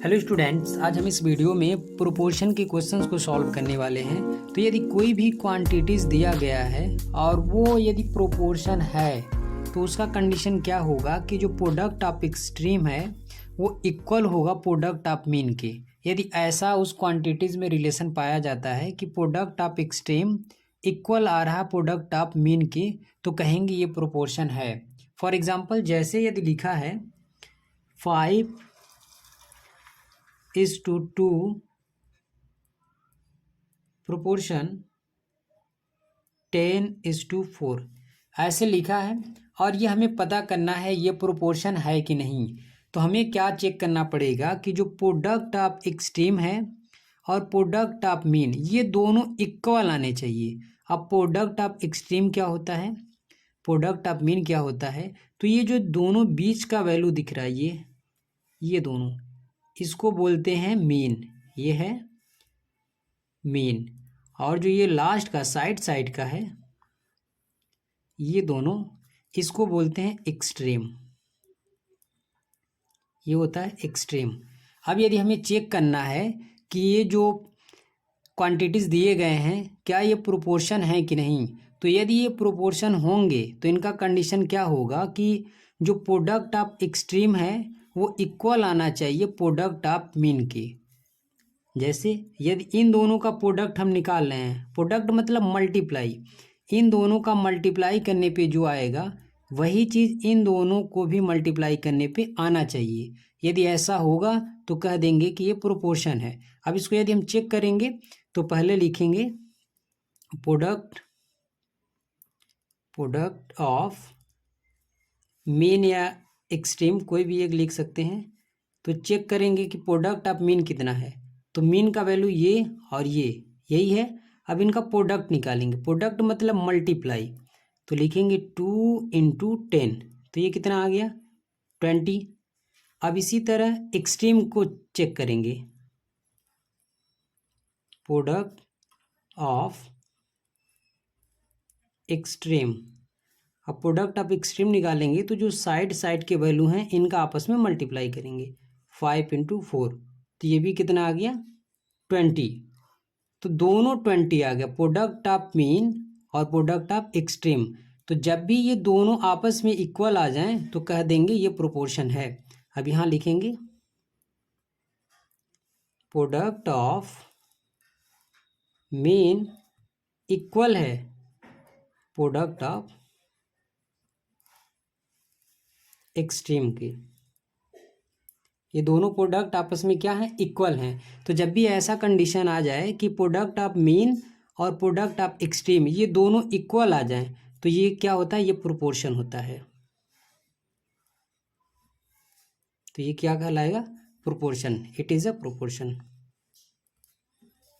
Hello students, आज हम इस वीडियो में प्रोपोर्शन के क्वेश्चंस को सॉल्व करने वाले हैं। तो यदि कोई भी क्वांटिटीज़ दिया गया है और वो यदि प्रोपोर्शन है तो उसका कंडीशन क्या होगा कि जो प्रोडक्ट ऑफ एक्सट्रीम है वो इक्वल होगा प्रोडक्ट ऑफ मीन के। यदि ऐसा उस क्वांटिटीज़ में रिलेशन पाया जाता है कि प्रोडक्ट ऑफ एक्सट्रीम इक्वल आ रहा प्रोडक्ट ऑफ मीन के, तो कहेंगे ये प्रोपोर्शन है। फॉर एग्जाम्पल, जैसे यदि लिखा है 5:2 प्रोपोर्शन 10:4 ऐसे लिखा है और ये हमें पता करना है ये प्रोपोर्शन है कि नहीं। तो हमें क्या चेक करना पड़ेगा कि जो प्रोडक्ट ऑफ एक्सट्रीम है और प्रोडक्ट ऑफ मीन ये दोनों इक्वल आने चाहिए। अब प्रोडक्ट ऑफ एक्सट्रीम क्या होता है, प्रोडक्ट ऑफ मीन क्या होता है, तो ये जो दोनों बीच का वैल्यू दिख रहा है ये दोनों, इसको बोलते हैं मीन। ये है मीन। और जो ये लास्ट का साइड का है ये दोनों, इसको बोलते हैं एक्सट्रीम। ये होता है एक्सट्रीम। अब यदि हमें चेक करना है कि ये जो क्वांटिटीज़ दिए गए हैं क्या ये प्रोपोर्शन है कि नहीं, तो यदि ये प्रोपोर्शन होंगे तो इनका कंडीशन क्या होगा कि जो प्रोडक्ट ऑफ एक्सट्रीम है वो इक्वल आना चाहिए प्रोडक्ट ऑफ मीन के। जैसे यदि इन दोनों का प्रोडक्ट हम निकाल रहे हैं, प्रोडक्ट मतलब मल्टीप्लाई, इन दोनों का मल्टीप्लाई करने पे जो आएगा वही चीज़ इन दोनों को भी मल्टीप्लाई करने पे आना चाहिए। यदि ऐसा होगा तो कह देंगे कि ये प्रोपोर्शन है। अब इसको यदि हम चेक करेंगे तो पहले लिखेंगे प्रोडक्ट ऑफ मीन या एक्सट्रीम, कोई भी एक लिख सकते हैं। तो चेक करेंगे कि प्रोडक्ट ऑफ मीन कितना है, तो मीन का वैल्यू ये और ये यही है। अब इनका प्रोडक्ट निकालेंगे, प्रोडक्ट मतलब मल्टीप्लाई, तो लिखेंगे 2 × 10, तो ये कितना आ गया 20। अब इसी तरह एक्सट्रीम को चेक करेंगे, प्रोडक्ट ऑफ एक्सट्रीम। अब प्रोडक्ट ऑफ एक्सट्रीम निकालेंगे तो जो साइड के वैल्यू हैं इनका आपस में मल्टीप्लाई करेंगे, 5 × 4, तो ये भी कितना आ गया 20। तो दोनों 20 आ गया, प्रोडक्ट ऑफ मीन और प्रोडक्ट ऑफ एक्सट्रीम। तो जब भी ये दोनों आपस में इक्वल आ जाएं तो कह देंगे ये प्रोपोर्शन है। अब यहाँ लिखेंगे प्रोडक्ट ऑफ मीन इक्वल है प्रोडक्ट ऑफ एक्सट्रीम के। ये दोनों प्रोडक्ट आपस में क्या है, इक्वल हैं। तो जब भी ऐसा कंडीशन आ जाए कि प्रोडक्ट ऑफ मीन और प्रोडक्ट ऑफ एक्सट्रीम ये दोनों इक्वल आ जाएं तो ये क्या होता है, ये प्रोपोर्शन होता है। तो ये क्या कहलाएगा, proportion, it is a proportion.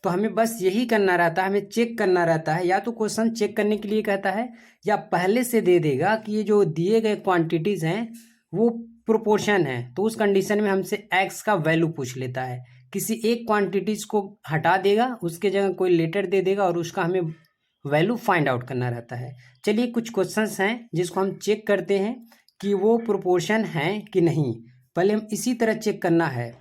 तो हमें बस यही करना रहता है, हमें चेक करना रहता है। या तो क्वेश्चन चेक करने के लिए कहता है या पहले से दे देगा कि ये जो दिए गए क्वांटिटीज़ हैं वो प्रोपोर्शन है, तो उस कंडीशन में हमसे एक्स का वैल्यू पूछ लेता है। किसी एक क्वांटिटीज़ को हटा देगा, उसके जगह कोई लेटर दे देगा और उसका हमें वैल्यू फाइंड आउट करना रहता है। चलिए कुछ क्वेश्चंस हैं जिसको हम चेक करते हैं कि वो प्रोपोर्शन हैं कि नहीं। पहले हम इसी तरह चेक करना है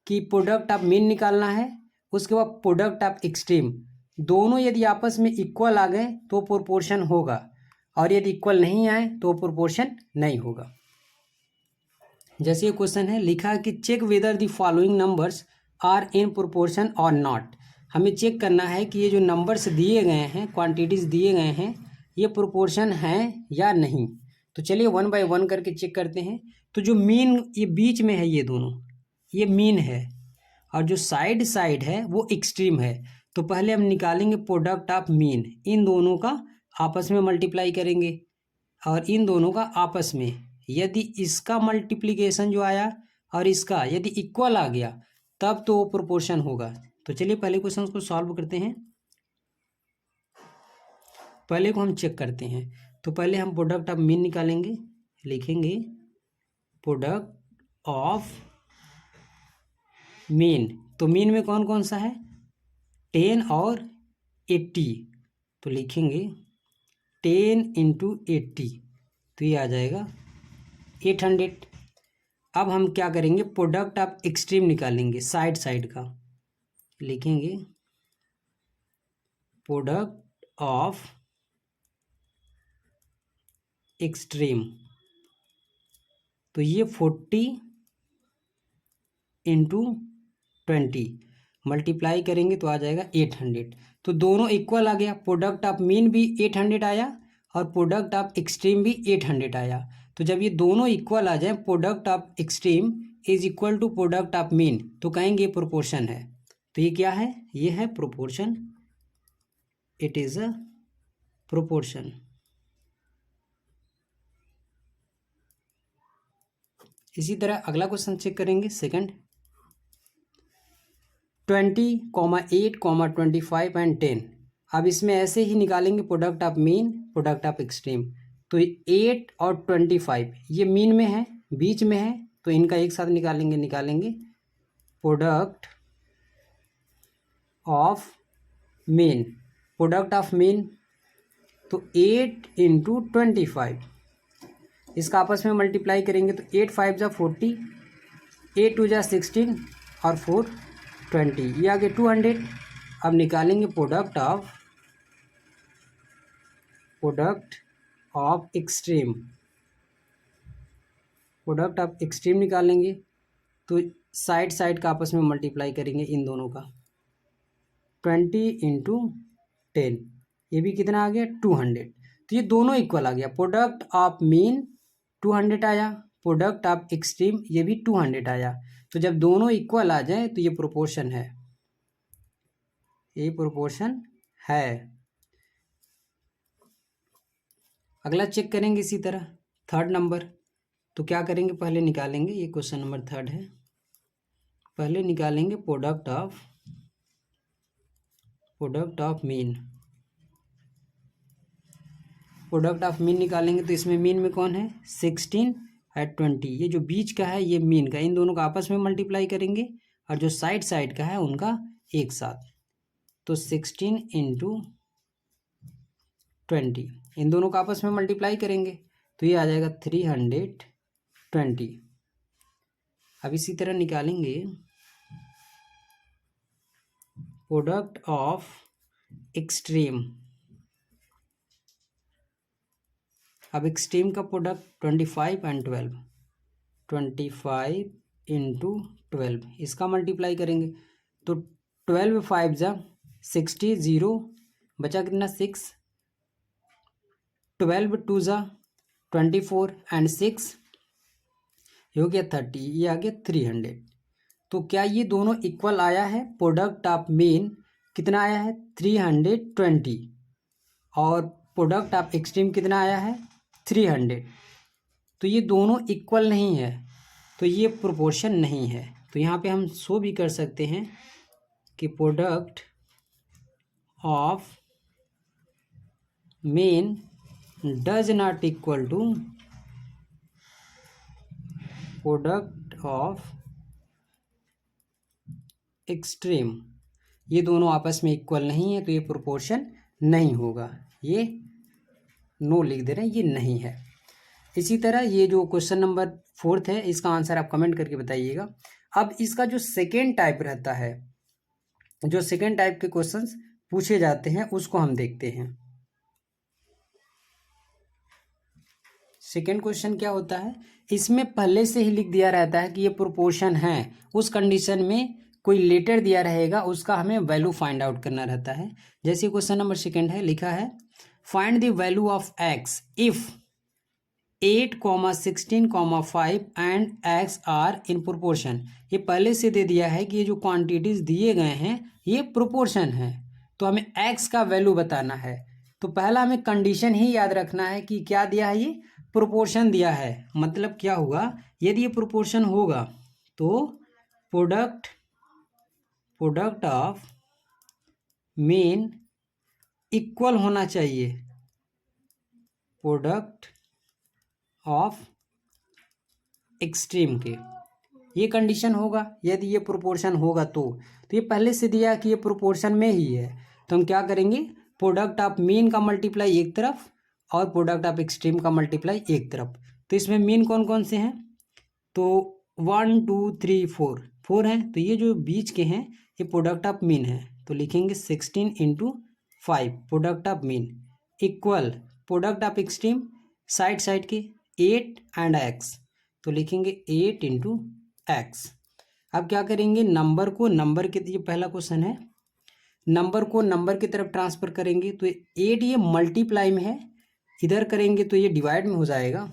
कि प्रोडक्ट ऑफ मीन निकालना है, उसके बाद प्रोडक्ट ऑफ एक्सट्रीम, दोनों यदि आपस में इक्वल आ गए तो प्रोपोर्शन होगा, और यदि इक्वल नहीं आए तो प्रोपोर्शन नहीं होगा। जैसे ये क्वेश्चन है, लिखा है कि check whether the following numbers are in proportion और नॉट। हमें चेक करना है कि ये जो नंबर्स दिए गए हैं, क्वांटिटीज़ दिए गए हैं, ये प्रोपोर्शन हैं या नहीं। तो चलिए 1 बाय 1 करके चेक करते हैं। तो जो मीन ये बीच में है, ये दोनों, ये मीन है, और जो साइड है वो एक्सट्रीम है। तो पहले हम निकालेंगे प्रोडक्ट ऑफ मीन, इन दोनों का आपस में मल्टीप्लाई करेंगे और इन दोनों का आपस में, यदि इसका मल्टीप्लिकेशन जो आया और इसका यदि इक्वल आ गया तब तो वो प्रोपोर्शन होगा। तो चलिए पहले क्वेश्चन को सॉल्व करते हैं, पहले को हम चेक करते हैं। तो पहले हम प्रोडक्ट ऑफ मीन निकालेंगे, लिखेंगे प्रोडक्ट ऑफ मीन। तो मीन में कौन कौन सा है, 10 और 80, तो लिखेंगे 10 × 80, तो ये आ जाएगा 800। अब हम क्या करेंगे, प्रोडक्ट ऑफ एक्सट्रीम निकालेंगे, साइड साइड का लिखेंगे, प्रोडक्ट ऑफ एक्सट्रीम। तो ये 40 इंटू 20 मल्टीप्लाई करेंगे तो आ जाएगा 800। तो दोनों इक्वल आ गया, प्रोडक्ट ऑफ मीन भी 800 आया और प्रोडक्ट ऑफ एक्सट्रीम भी 800 आया। तो जब ये दोनों इक्वल आ जाए, product of extreme is equal to product of mean, तो कहेंगे प्रोपोर्शन है। तो ये क्या है, ये है proportion, it is a proportion. इसी तरह अगला क्वेश्चन चेक करेंगे, सेकंड। 20, 8, 25 एंड 10। अब इसमें ऐसे ही निकालेंगे product of mean, product of extreme. तो 8 और 25 ये मीन में है, बीच में है, तो इनका एक साथ निकालेंगे product of mean, product of mean. तो 8 इंटू 25, इसका आपस में मल्टीप्लाई करेंगे तो 8 5 जा 40, 8 2 जा 16 और 4 20, ये आगे 200। अब निकालेंगे product of extreme, product of extreme निकालेंगे तो साइड साइड का आपस में मल्टीप्लाई करेंगे इन दोनों का, 20 इंटू 10, ये भी कितना आ गया 200। तो ये दोनों इक्वल आ गया, प्रोडक्ट ऑफ मीन 200 आया, प्रोडक्ट ऑफ एक्सट्रीम ये भी 200 आया। तो जब दोनों इक्वल आ जाए तो ये प्रोपोर्शन है, ये प्रोपोर्शन है। अगला चेक करेंगे इसी तरह, थर्ड नंबर। तो क्या करेंगे, पहले निकालेंगे, ये क्वेश्चन नंबर थर्ड है, पहले निकालेंगे product of mean. Product of mean निकालेंगे तो इसमें मीन में कौन है, 16 और 20, ये जो बीच का है ये मीन का, इन दोनों का आपस में मल्टीप्लाई करेंगे और जो साइड साइड का है उनका एक साथ। तो 16 इंटू 20, इन दोनों का आपस में मल्टीप्लाई करेंगे तो ये आ जाएगा 320। अब इसी तरह निकालेंगे प्रोडक्ट ऑफ एक्सट्रीम। अब एक्सट्रीम का प्रोडक्ट 25 एंड 12, 25 इंटू 12, इसका मल्टीप्लाई करेंगे तो 12 5 जा 60, 0 बचा कितना 6, 12 2 जा 24 एंड 6 हो गया 30, ये आ गया 300। तो क्या ये दोनों इक्वल आया है, प्रोडक्ट ऑफ मीन कितना आया है 320 और प्रोडक्ट ऑफ एक्सट्रीम कितना आया है 300। तो ये दोनों इक्वल नहीं है, तो ये प्रोपोर्शन नहीं है। तो यहाँ पे हम शो भी कर सकते हैं कि product of mean does not equal to product of extreme, ये दोनों आपस में इक्वल नहीं है, तो ये प्रोपोर्शन नहीं होगा, ये नो लिख दे रहे हैं, ये नहीं है। इसी तरह ये जो क्वेश्चन नंबर 4 है, इसका आंसर आप कमेंट करके बताइएगा। अब इसका जो सेकेंड टाइप रहता है, जो सेकेंड टाइप के क्वेश्चंस पूछे जाते हैं उसको हम देखते हैं। सेकेंड क्वेश्चन क्या होता है, इसमें पहले से ही लिख दिया रहता है कि ये प्रोपोर्शन है, उस कंडीशन में कोई लेटर दिया रहेगा, उसका हमें वैल्यू फाइंड आउट करना रहता है। जैसे क्वेश्चन नंबर सेकेंड है, लिखा है find the value of x if 8, 16, 5 and x are in proportion. ये पहले से दे दिया है कि ये जो क्वांटिटीज दिए गए हैं ये प्रोपोर्शन है, तो हमें एक्स का वैल्यू बताना है। तो पहला हमें कंडीशन ही याद रखना है कि क्या दिया है, ये प्रोपोर्शन दिया है। मतलब क्या हुआ, यदि ये प्रोपोर्शन होगा तो प्रोडक्ट ऑफ मीन इक्वल होना चाहिए प्रोडक्ट ऑफ एक्सट्रीम के, ये कंडीशन होगा। यदि ये प्रोपोर्शन होगा तो ये पहले से दिया कि ये प्रोपोर्शन में ही है, तो हम क्या करेंगे, प्रोडक्ट ऑफ मीन का मल्टीप्लाई एक तरफ और प्रोडक्ट ऑफ एक्सट्रीम का मल्टीप्लाई एक तरफ। तो इसमें मीन कौन कौन से हैं, तो 1 2 3 4 4 हैं, तो ये जो बीच के हैं ये प्रोडक्ट ऑफ मीन है, तो लिखेंगे 16 into 5 product of mean equal product of extreme side side के 8 एंड एक्स, तो लिखेंगे 8 इंटू एक्स। अब क्या करेंगे, नंबर को नंबर के, ये पहला क्वेश्चन है, नंबर को नंबर की तरफ ट्रांसफर करेंगे तो 8 ये मल्टीप्लाई में है, इधर करेंगे तो ये डिवाइड में हो जाएगा,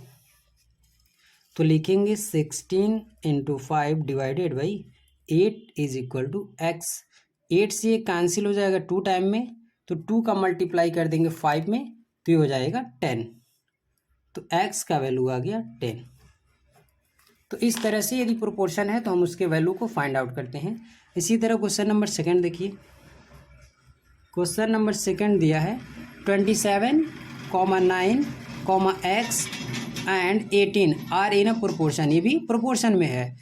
तो लिखेंगे 16 into 5 divided by 8 is equal to x. 8 से ये कैंसिल हो जाएगा 2 टाइम में, तो 2 का मल्टीप्लाई कर देंगे 5 में, तो ये हो जाएगा 10, तो x का वैल्यू आ गया 10। तो इस तरह से यदि प्रोपोर्शन है तो हम उसके वैल्यू को फाइंड आउट करते हैं। इसी तरह क्वेश्चन नंबर सेकंड देखिए, क्वेश्चन नंबर सेकंड दिया है 27, 9, x and 18 are in a proportion, ये भी प्रोपोर्शन में है।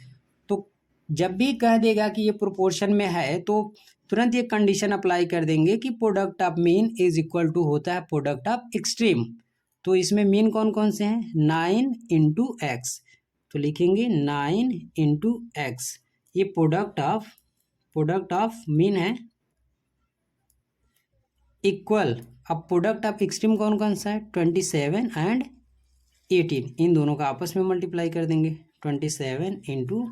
तो जब भी कह देगा कि ये प्रोपोर्शन में है तो तुरंत ये कंडीशन अप्लाई कर देंगे कि product of mean is equal to होता है प्रोडक्ट ऑफ एक्सट्रीम। तो इसमें मीन कौन कौन से हैं, 9 इंटू एक्स, तो लिखेंगे 9 इंटू एक्स, ये प्रोडक्ट ऑफ मीन है इक्वल, अब प्रोडक्ट ऑफ एक्सट्रीम कौन कौन सा है, 27 एंड 18, इन दोनों का आपस में मल्टीप्लाई कर देंगे, 27 इंटू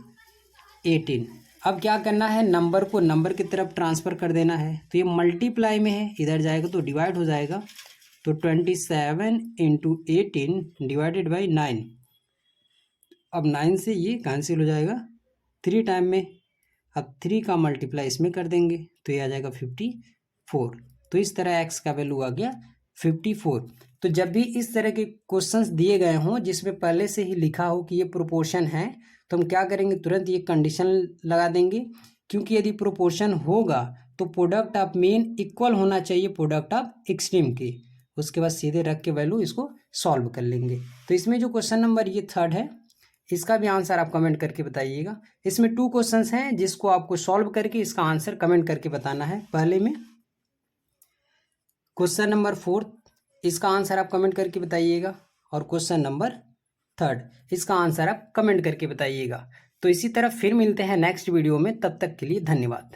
18। अब क्या करना है, नंबर को नंबर की तरफ ट्रांसफ़र कर देना है, तो ये मल्टीप्लाई में है, इधर जाएगा तो डिवाइड हो जाएगा, तो 27 इंटू 18 डिवाइडेड बाई 9, अब 9 से ये कैंसिल हो जाएगा 3 टाइम में, अब 3 का मल्टीप्लाई इसमें कर देंगे तो ये आ जाएगा 54। तो इस तरह x का वैल्यू आ गया 54। तो जब भी इस तरह के क्वेश्चंस दिए गए हों जिसमें पहले से ही लिखा हो कि ये प्रोपोर्शन है, तो हम क्या करेंगे, तुरंत ये कंडीशन लगा देंगे, क्योंकि यदि प्रोपोर्शन होगा तो प्रोडक्ट ऑफ मीन इक्वल होना चाहिए प्रोडक्ट ऑफ एक्सट्रीम के। उसके बाद सीधे रख के वैल्यू इसको सॉल्व कर लेंगे। तो इसमें जो क्वेश्चन नंबर ये थर्ड है, इसका भी आंसर आप कमेंट करके बताइएगा। इसमें 2 क्वेश्चंस हैं जिसको आपको सॉल्व करके इसका आंसर कमेंट करके बताना है। पहले में क्वेश्चन नंबर 4, इसका आंसर आप कमेंट करके बताइएगा, और क्वेश्चन नंबर 3 इसका आंसर आप कमेंट करके बताइएगा। तो इसी तरह फिर मिलते हैं नेक्स्ट वीडियो में, तब तक के लिए धन्यवाद।